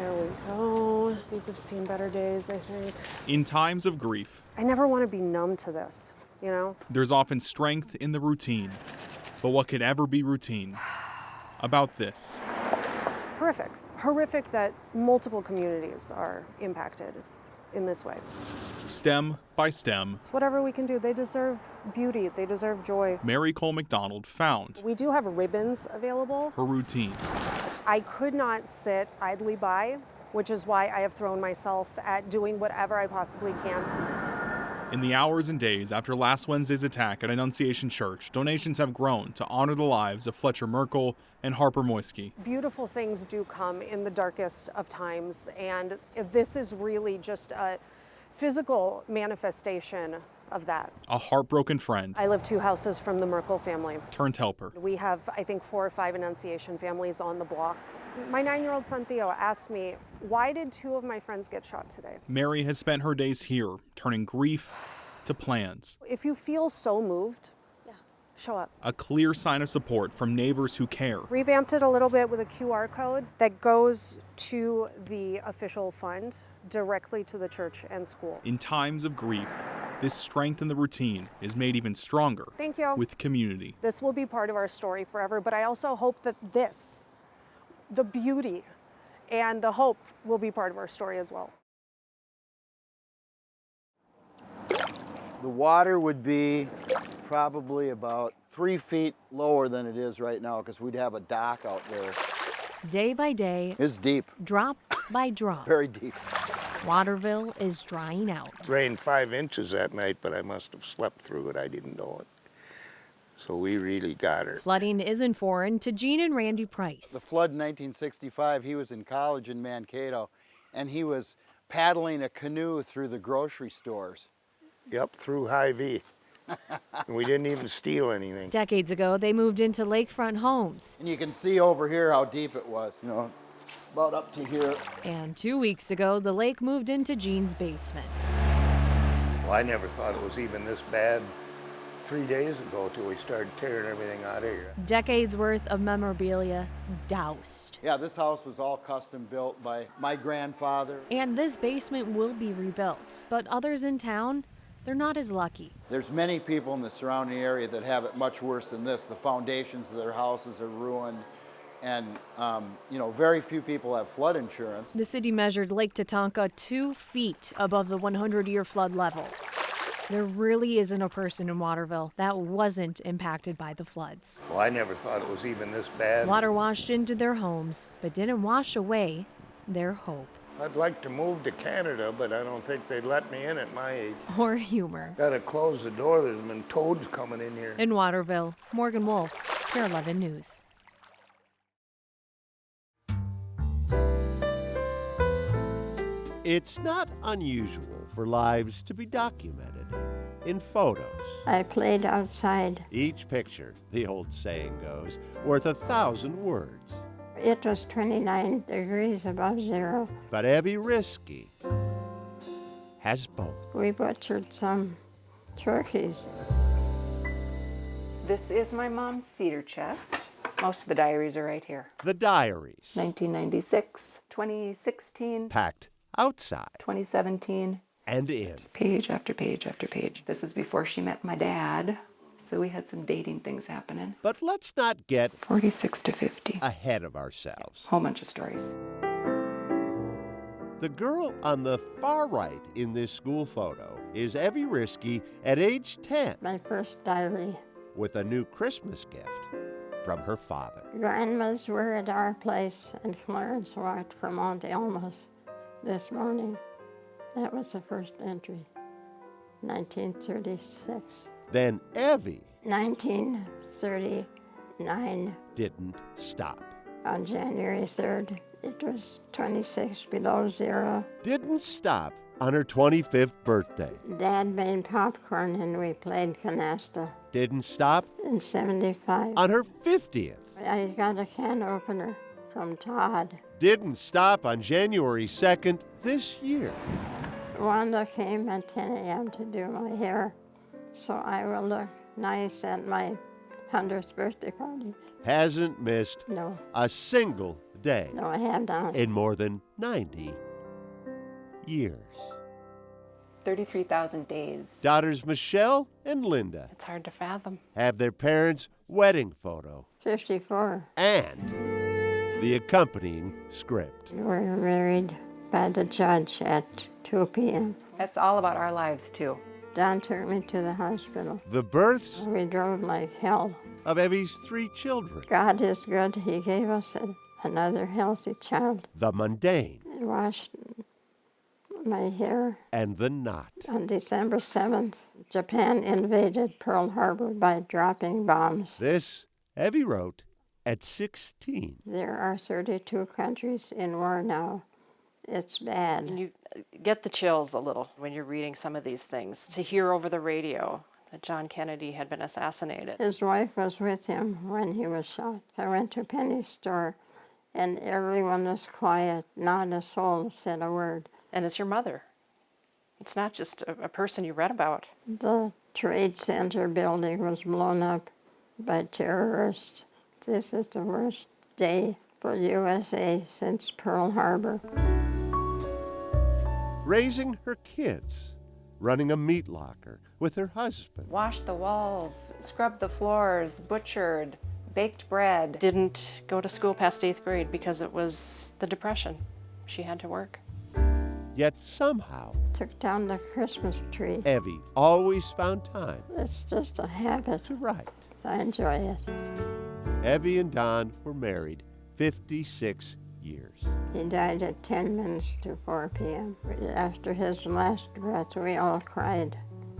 There we go. These have seen better days, I think. In times of grief, I never want to be numb to this, you know? there's often strength in the routine. But what could ever be routine about this? Horrific. Horrific that multiple communities are impacted in this way. Stem by stem, It's whatever we can do. They deserve beauty. They deserve joy. Mary Cole McDonald found We do have ribbons available. her routine. I could not sit idly by, which is why I have thrown myself at doing whatever I possibly can. In the hours and days after last Wednesday's attack at Annunciation Church, donations have grown to honor the lives of Fletcher Merkel and Harper Moisky. Beautiful things do come in the darkest of times, and this is really just a physical manifestation of that. A heartbroken friend I live 2 houses from the Merkel family. turned helper. We have, I think, 4 or 5 Annunciation families on the block. My 9-year-old son Theo asked me, why did 2 of my friends get shot today? Mary has spent her days here, turning grief to plans. If you feel so moved, show up. A clear sign of support from neighbors who care. Revamped it a little bit with a QR code that goes to the official fund directly to the church and school. In times of grief, this strength in the routine is made even stronger Thank you. with community. This will be part of our story forever, but I also hope that this, the beauty and the hope, will be part of our story as well. The water would be probably about 3 feet lower than it is right now because we'd have a dock out there. Day by day, It's deep, drop by drop, very deep. Waterville is drying out. Rained 5 inches that night, but I must have slept through it. I didn't know it. So we really got her. Flooding isn't foreign to Gene and Randy The Price. flood in 1965, he was in college in Mankato, and he was paddling a canoe through the grocery stores. Yep, through Hy-Vee. And we didn't even steal anything. Decades ago, they moved into lakefront homes. And you can see over here how deep it was, you know, about up to here. And 2 weeks ago, the lake moved into Gene's basement. Well, I never thought it was even this bad 3 days ago till we started tearing everything out of here. Decades worth of memorabilia doused. Yeah, this house was all custom built by my grandfather. And this basement will be rebuilt, but others in town, they're not as lucky. There's many people in the surrounding area that have it much worse than this. The foundations of their houses are ruined, and you know, very few people have flood insurance. The city measured Lake Tatanka 2 feet above the 100-year flood level. There really isn't a person in Waterville that wasn't impacted by the floods. Well, I never thought it was even this bad. Water washed into their homes, but didn't wash away their hope I'd like to move to Canada, but I don't think they'd let me in at my age. or humor. Gotta close the door, there's been toads coming in here. In Waterville, Morgan Wolf, Pier 11 News. It's not unusual for lives to be documented in photos. I played outside. Each picture, the old saying goes, worth 1,000 words. It was 29 degrees above zero. But Evie Risky has both. We butchered some turkeys. This is my mom's cedar chest. Most of the diaries are right here. The diaries, 1996, 2016, packed outside 2017, and in. page after page after page. This is before she met my dad, so we had some dating things happening. But let's not get 46 to 50. ahead of ourselves. Whole bunch of stories. The girl on the far right in this school photo is Evie Risky at age 10 My first diary. with a new Christmas gift from her father. Grandmas were at our place, and Clarence walked from Monte Almas this morning. That was the first entry, 1936. Then Evie 1939, didn't stop. on January 3rd, it was 26 below zero. Didn't stop on her 25th birthday. Dad made popcorn and we played canasta. Didn't stop In 75, on her 50th. I got a can opener from Todd. Didn't stop on January 2nd this year. Wanda came at 10 a.m. to do my hair, so I will look nice at my 100th birthday party. Hasn't missed No. a single day No, I have not. in more than 90 years. 33,000 days. Daughters Michelle and Linda It's hard to fathom. have their parents' wedding photo 54. and the accompanying script. We were married by the judge at 2 p.m. That's all about our lives, too. Don took me to the hospital. The births We drove like hell. of Evie's 3 children. God is good. He gave us another healthy child. The mundane He washed my hair. and the not. On December 7th, Japan invaded Pearl Harbor by dropping bombs. This, Evie wrote at 16. There are 32 countries in war now. It's bad. And you get the chills a little when you're reading some of these things, to hear over the radio that John Kennedy had been assassinated. His wife was with him when he was shot. I went to Penny's store, and everyone was quiet. Not a soul said a word. And it's your mother. It's not just a person you read about. The Trade Center building was blown up by terrorists. This is the worst day for USA since Pearl Harbor. Raising her kids, running a meat locker with her husband. Washed the walls, scrubbed the floors, butchered, baked bread. Didn't go to school past 8th grade because it was the Depression. She had to work. Yet somehow, Took down the Christmas tree. Evie always found time It's just a habit. to write. I enjoy it. Evie and Don were married 56 years. He died at 10 minutes to 4 p.m. After his last breath, we all cried.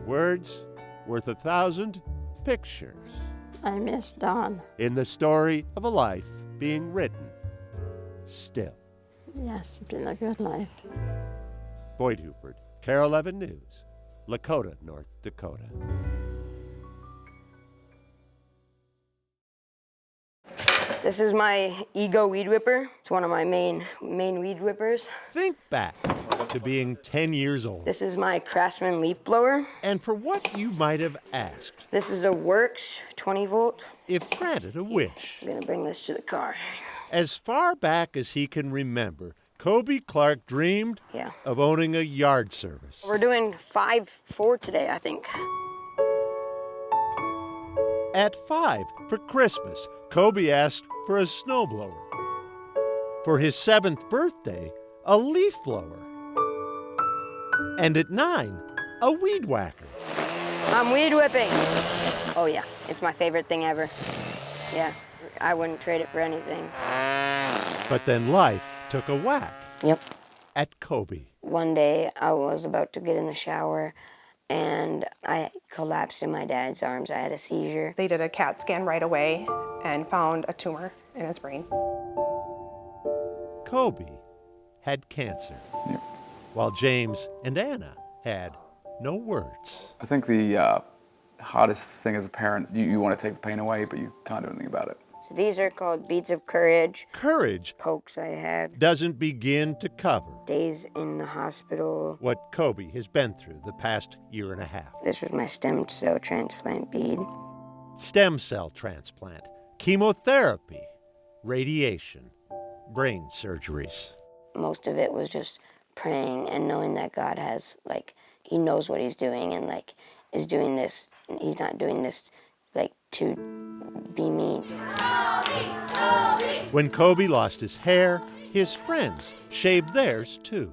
Words worth 1,000 pictures I miss Don. in the story of a life being written still. Yes, it's been a good life. Boyd Hupert, Carol 11 News, Lakota, North Dakota. This is my Ego Weed Whipper. It's one of my main weed whippers. Think back to being 10 years old This is my Craftsman leaf blower. and for what you might have asked This is a Works 20 volt. if granted a wish. I'm gonna bring this to the car. As far back as he can remember, Kobe Clark dreamed Yeah. of owning a yard service. We're doing 5-4 today, I think. At 5 for Christmas, Kobe asked for a snowblower. For his 7th birthday, a leaf blower. And at 9, a weed whacker. I'm weed whipping. Oh yeah, it's my favorite thing ever. Yeah, I wouldn't trade it for anything. But then life took a whack Yep. at Kobe. One day I was about to get in the shower and I collapsed in my dad's arms. I had a seizure. They did a CAT scan right away and found a tumor in his brain. Kobe had cancer, while James and Anna had no words. I think the hardest thing as a parent, you want to take the pain away, but you can't do anything about it. So these are called beads of courage. Courage Pokes I had. doesn't begin to cover Days in the hospital. what Kobe has been through the past year and a half. This was my stem cell transplant bead. Stem cell transplant, chemotherapy, radiation, brain surgeries. Most of it was just praying and knowing that God has, he knows what he's doing and, is doing this. He's not doing this, to be mean. When Kobe lost his hair, his friends shaved theirs too.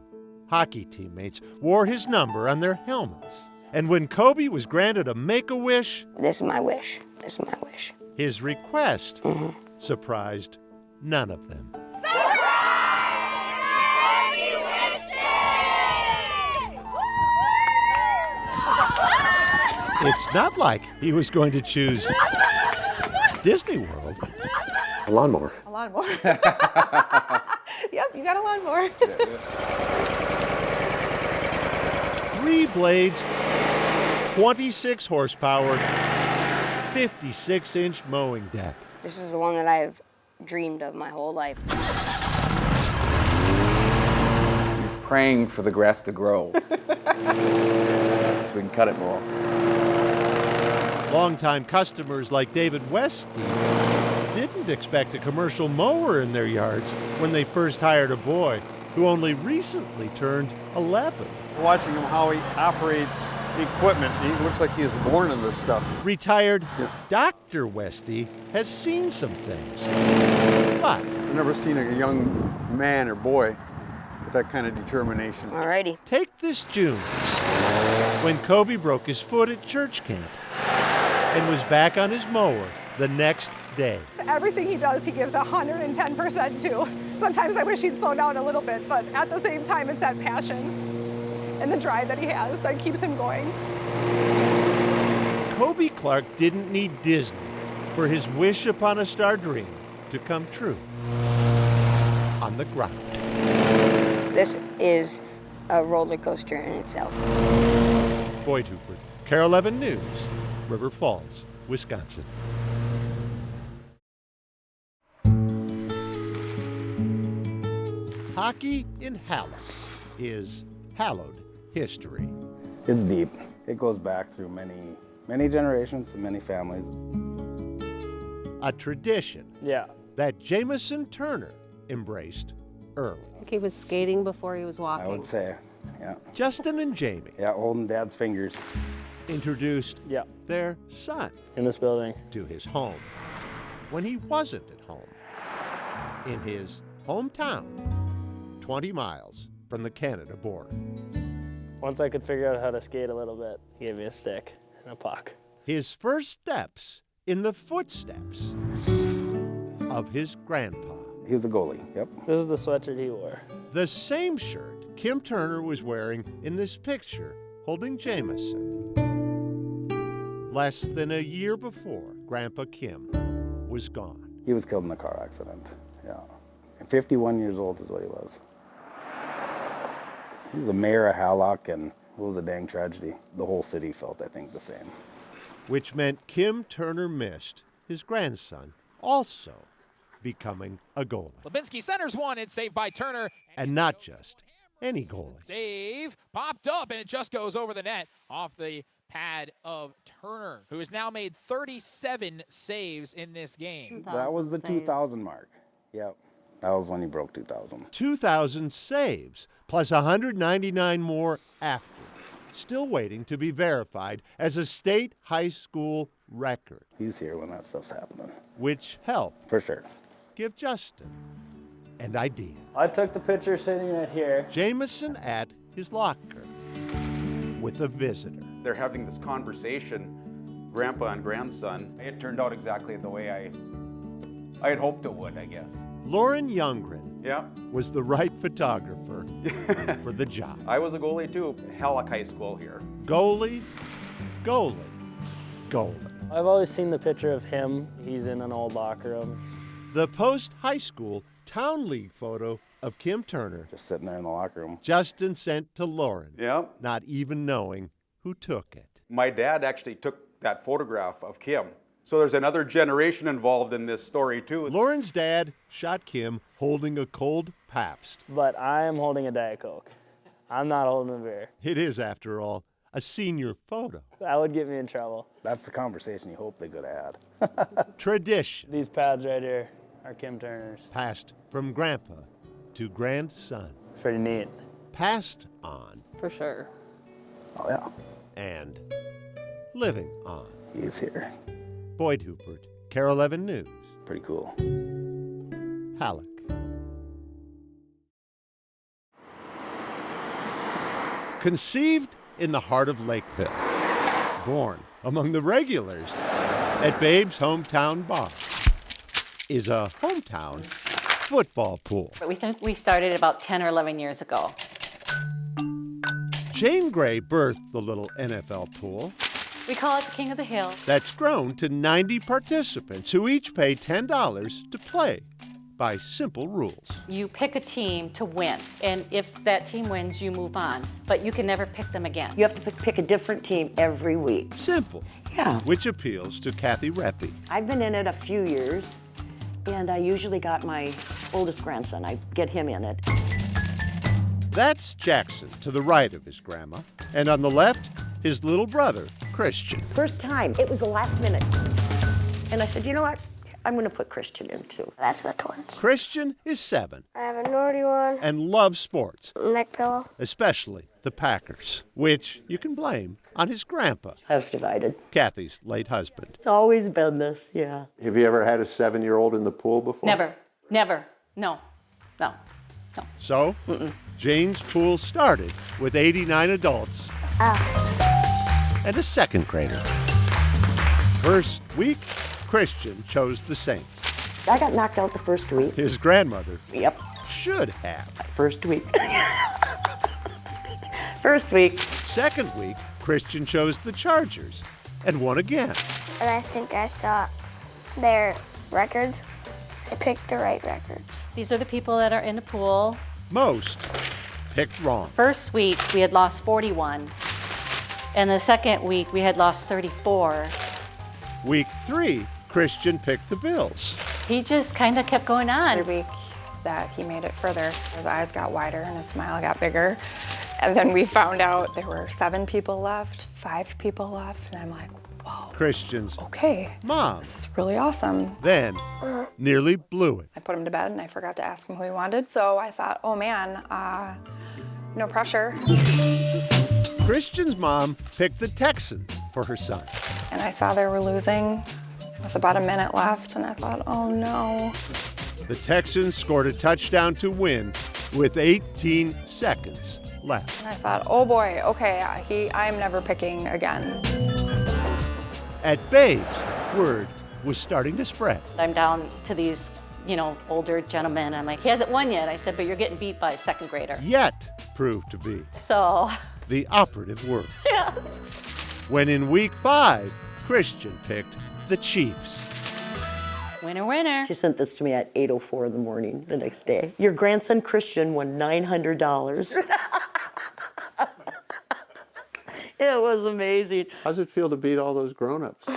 Hockey teammates wore his number on their helmets. And when Kobe was granted a Make-A-Wish, This is my wish. This is my wish. his request surprised none of them. It's not like he was going to choose Disney World. A lawnmower. A lawnmower. Yep, you got a lawnmower. 3 blades, 26 horsepower, 56-inch mowing deck. This is the one that I've dreamed of my whole life. He's praying for the grass to grow, so we can cut it more. Longtime customers like David Westy didn't didn't expect a commercial mower in their yards when they first hired a boy who only recently turned 11. Watching him how he operates the equipment, he looks like he was born in this stuff. Retired Dr. Westy has seen some things, but I've never seen a young man or boy with that kind of determination. Alrighty. Take this June, when Kobe broke his foot at church camp and was back on his mower the next day. Everything he does, he gives 110% to. Sometimes I wish he'd slow down a little bit, but at the same time, it's that passion and the drive that he has that keeps him going. Kobe Clark didn't need Disney for his wish upon a star dream to come true. On the ground. This is a roller coaster in itself. Boyd Hooper, Carol 11 News, River Falls, Wisconsin. Hockey in Hallock is hallowed history. It's deep. It goes back through many generations and many families. A tradition that Jamison Turner embraced early. He was skating before he was walking. I would say, yeah. Justin and Jamie. Yeah, holding Dad's fingers. Introduced their son in this building to his home when he wasn't at home in his hometown, 20 miles from the Canada border. Once I could figure out how to skate a little bit, he gave me a stick and a puck. His first steps in the footsteps of his grandpa. He was a goalie, yep. This is the sweatshirt he wore. The same shirt Kim Turner was wearing in this picture holding Jamison. Less than a year before Grandpa Kim was gone. He was killed in a car accident, yeah. And 51 years old is what he was. He was the mayor of Hallock, and it was a dang tragedy. The whole city felt, I think, the same. Which meant Kim Turner missed his grandson also becoming a goalie. Lubinski centers one, it's saved by Turner. And not just any goalie. Save, popped up, and it just goes over the net off the pad of Turner, who has now made 37 saves in this game. That was the 2,000 mark, yep. That was when he broke 2,000. 2,000 saves, plus 199 more after. Still waiting to be verified as a state high school record. He's here when that stuff's happening. Which helped. For sure. Give Justin an idea. I took the picture sitting right here. Jamison at his locker with a visitor. They're having this conversation, grandpa and grandson. It turned out exactly the way I had hoped it would, I guess. Lauren Youngren was the right photographer for the job. I was a goalie too, Hallock High School here. Goalie, goalie, goalie. I've always seen the picture of him. He's in an old locker room. The post-high school town league photo of Kim Turner. Just sitting there in the locker room. Justin sent to Lauren. Yep. Not even knowing who took it. My dad actually took that photograph of Kim. So there's another generation involved in this story too. Lauren's dad shot Kim holding a cold Pabst. But I am holding a Diet Coke. I'm not holding a beer. It is, after all, a senior photo. That would get me in trouble. That's the conversation you hope they could have had. Tradition. These pads right here are Kim Turner's. Passed from grandpa to grandson. Pretty neat. Passed on. For sure. Oh, yeah. And living on. He's here. Boyd Hooper, Carol 11 News. Pretty cool. Hallock. Conceived in the heart of Lakeville. Born among the regulars at Babe's hometown bar is a hometown football pool. We started about 10 or 11 years ago. Jane Gray birthed the little NFL pool. We call it the King of the Hill. That's grown to 90 participants who each pay $10 to play by simple rules. You pick a team to win, and if that team wins, you move on, but you can never pick them again. You have to pick a different team every week. Simple. Yeah. Which appeals to Kathy Reppy. I've been in it a few years, and I usually got my oldest grandson. I get him in it. That's Jackson to the right of his grandma, and on the left, his little brother, Christian. First time, it was the last minute. And I said, you know what? I'm going to put Christian in too. That's the twins. Christian is 7 I have a naughty one. and loves sports, Neck pillow. especially the Packers, which you can blame on his grandpa, House divided. Kathy's late husband. It's always been this, yeah. Have you ever had a 7-year-old in the pool before? Never. No. So, Jane's pool started with 89 adults and a second grader. First week, Christian chose the Saints. I got knocked out the first week. His grandmother Yep. should have. First week. First week. Second week, Christian chose the Chargers and won again. And I think I saw their records. I picked the right records. These are the people that are in the pool. Most picked wrong. First week, we had lost 41. And the second week, we had lost 34. Week 3, Christian picked the Bills. He just kind of kept going on. Every week that he made it further, his eyes got wider and his smile got bigger. And then we found out there were 7 people left, 5 people left, and I'm like, whoa. Christian's Okay, mom this is really awesome. then nearly blew it. I put him to bed and I forgot to ask him who he wanted, so I thought, oh man, no pressure. Christian's mom picked the Texans for her son. And I saw they were losing. It was about a minute left, and I thought, oh no. The Texans scored a touchdown to win with 18 seconds left. And I thought, oh boy, okay, I'm never picking again. At Babes, word was starting to spread. I'm down to these, older gentlemen. I'm like, he hasn't won yet. I said, but you're getting beat by a second grader. Yet proved to be So, the operative word. yeah. When in week 5, Christian picked the Chiefs. Winner, winner. She sent this to me at 8:04 in the morning the next day. Your grandson Christian won $900. It was amazing. How's it feel to beat all those grown-ups?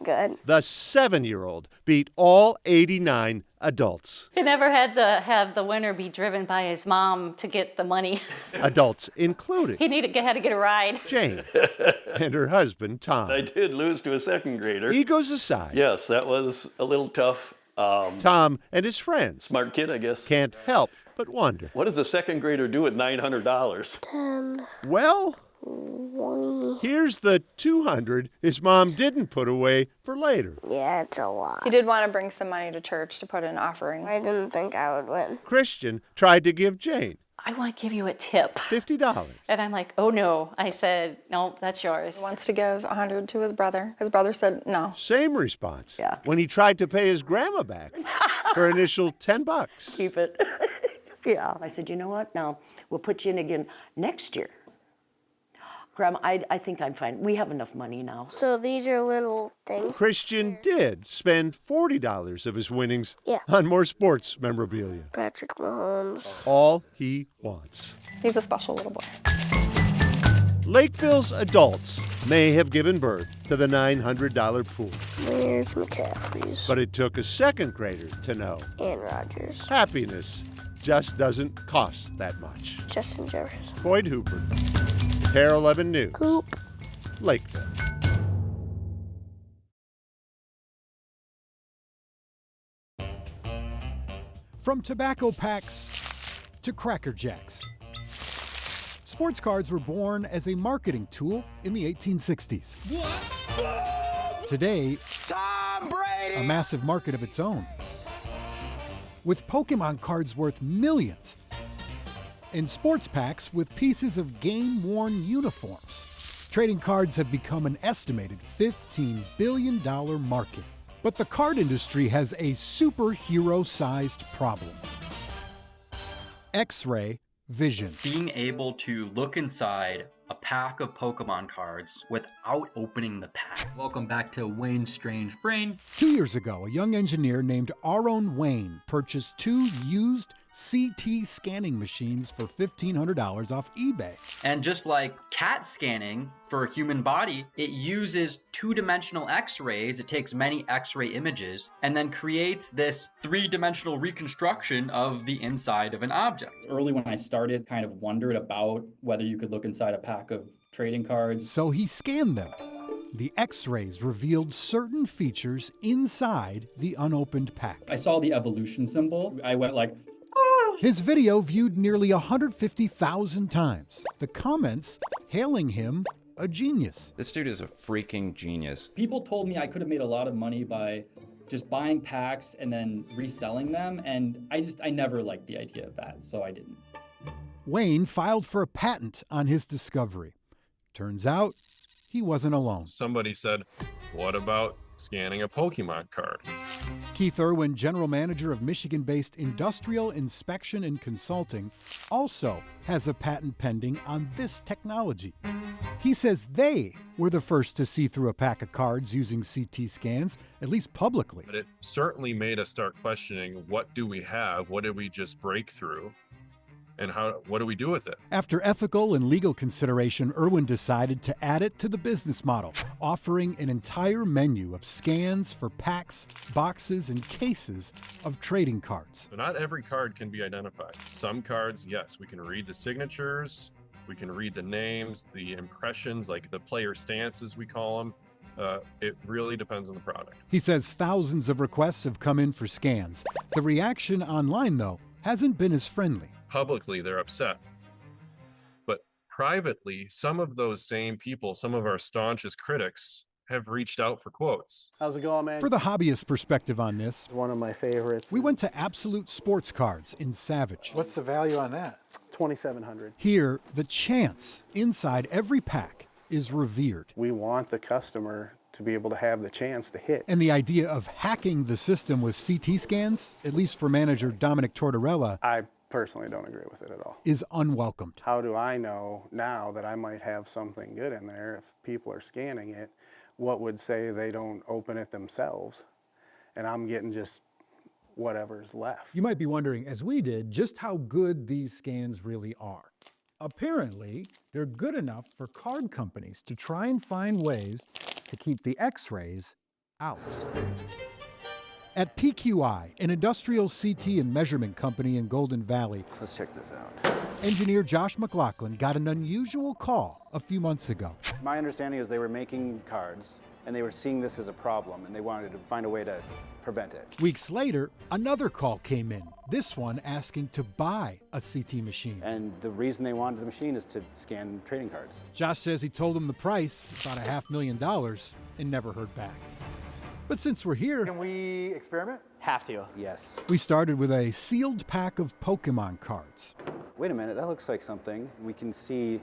Good. The 7-year-old beat all 89 adults. He never had to have the winner be driven by his mom to get the money. Adults including He had to get a ride. Jane and her husband, Tom. I did lose to a second grader. Egos aside, Yes, that was a little tough. Tom and his friends Smart kid, I guess. can't help but wonder. What does a second grader do with $900? 10, Well, 20. here's the 200 his mom didn't put away for later. Yeah, it's a lot. He did want to bring some money to church to put in an offering. I didn't think I would win. Christian tried to give Jane I want to give you a tip. $50. And I'm like, oh no. I said, no, that's yours. He wants to give 100 to his brother. His brother said no. Same response. Yeah. When he tried to pay his grandma back for initial $10. Keep it. Yeah. I said, you know what? No, we'll put you in again next year. Grandma, I think I'm fine. We have enough money now. So these are little things. Christian did spend $40 of his winnings Yeah. on more sports memorabilia. Patrick Mahomes. All he wants. He's a special little boy. Lakeville's adults may have given birth to the $900 pool, Where's McCaffrey's? but it took a second grader to know And Rogers. happiness just doesn't cost that much. Justin Jefferson. Boyd Hooper, Terra 11 News, Coop. Lakeville. From tobacco packs to Cracker Jacks. Sports cards were born as a marketing tool in the 1860s. Today, Tom Brady! a massive market of its own. With Pokemon cards worth millions. And sports packs with pieces of game-worn uniforms. Trading cards have become an estimated $15 billion market. But the card industry has a superhero-sized problem. X-ray vision. Being able to look inside a pack of Pokemon cards without opening the pack. Welcome back to Wayne's Strange Brain. 2 years ago, a young engineer named Aaron Wayne purchased 2 used CT scanning machines for $1,500 off eBay. And just like CAT scanning for a human body, it uses two-dimensional X-rays. It takes many X-ray images and then creates this three-dimensional reconstruction of the inside of an object. Early when I started, kind of wondered about whether you could look inside a pack of trading cards. So he scanned them the X-rays revealed certain features inside the unopened pack. I saw the evolution symbol. I went like, His video viewed nearly 150,000 times. The comments hailing him a genius. This dude is a freaking genius. people told me I could have made a lot of money by just buying packs and then reselling them. And I never liked the idea of that, so I didn't. Wayne filed for a patent on his discovery. Turns out, he wasn't alone. Somebody said, what about scanning a Pokemon card? Keith Irwin, general manager of Michigan-based Industrial Inspection and Consulting, also has a patent pending on this technology. He says they were the first to see through a pack of cards using CT scans, at least publicly. But it certainly made us start questioning, what do we have? What did we just break through? And what do we do with it? After ethical and legal consideration, Irwin decided to add it to the business model, offering an entire menu of scans for packs, boxes, and cases of trading cards. So not every card can be identified. Some cards, yes, we can read the signatures, we can read the names, the impressions, like the player stances, we call them. It really depends on the product. He says thousands of requests have come in for scans. The reaction online, though, hasn't been as friendly. Publicly, they're upset. But privately, some of those same people, some of our staunchest critics, have reached out for quotes. How's it going, man? For the hobbyist perspective on this, One of my favorites. we went to Absolute Sports Cards in Savage. What's the value on that? $2,700. Here, the chance inside every pack is revered. We want the customer to be able to have the chance to hit. And the idea of hacking the system with CT scans, at least for manager Dominic Tortorella, I personally don't agree with it at all. is unwelcomed. How do I know now that I might have something good in there if people are scanning it? What would say they don't open it themselves and I'm getting just whatever's left? You might be wondering, as we did, just how good these scans really are. Apparently, they're good enough for card companies to try and find ways to keep the X-rays out. At PQI, an industrial CT and measurement company in Golden Valley, So let's check this out. engineer Josh McLaughlin got an unusual call a few months ago. My understanding is they were making cards and they were seeing this as a problem and they wanted to find a way to prevent it. Weeks later, another call came in, this one asking to buy a CT machine. And the reason they wanted the machine is to scan trading cards. Josh says he told him the price, about $500,000, and never heard back. But since we're here, Can we experiment? Have to. Yes. we started with a sealed pack of Pokemon cards. Wait a minute, that looks like something. We can see,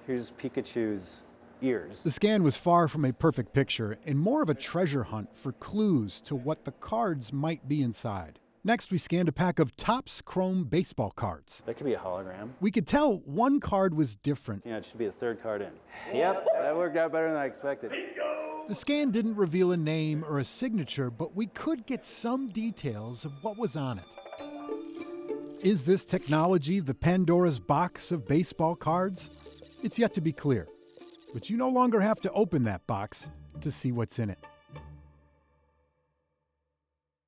here's Pikachu's ears. The scan was far from a perfect picture and more of a treasure hunt for clues to what the cards might be inside. Next, we scanned a pack of Topps Chrome baseball cards. That could be a hologram. We could tell one card was different. Yeah, it should be the third card in. Yep, that worked out better than I expected. The scan didn't reveal a name or a signature, but we could get some details of what was on it. Is this technology the Pandora's box of baseball cards? It's yet to be clear, but you no longer have to open that box to see what's in it.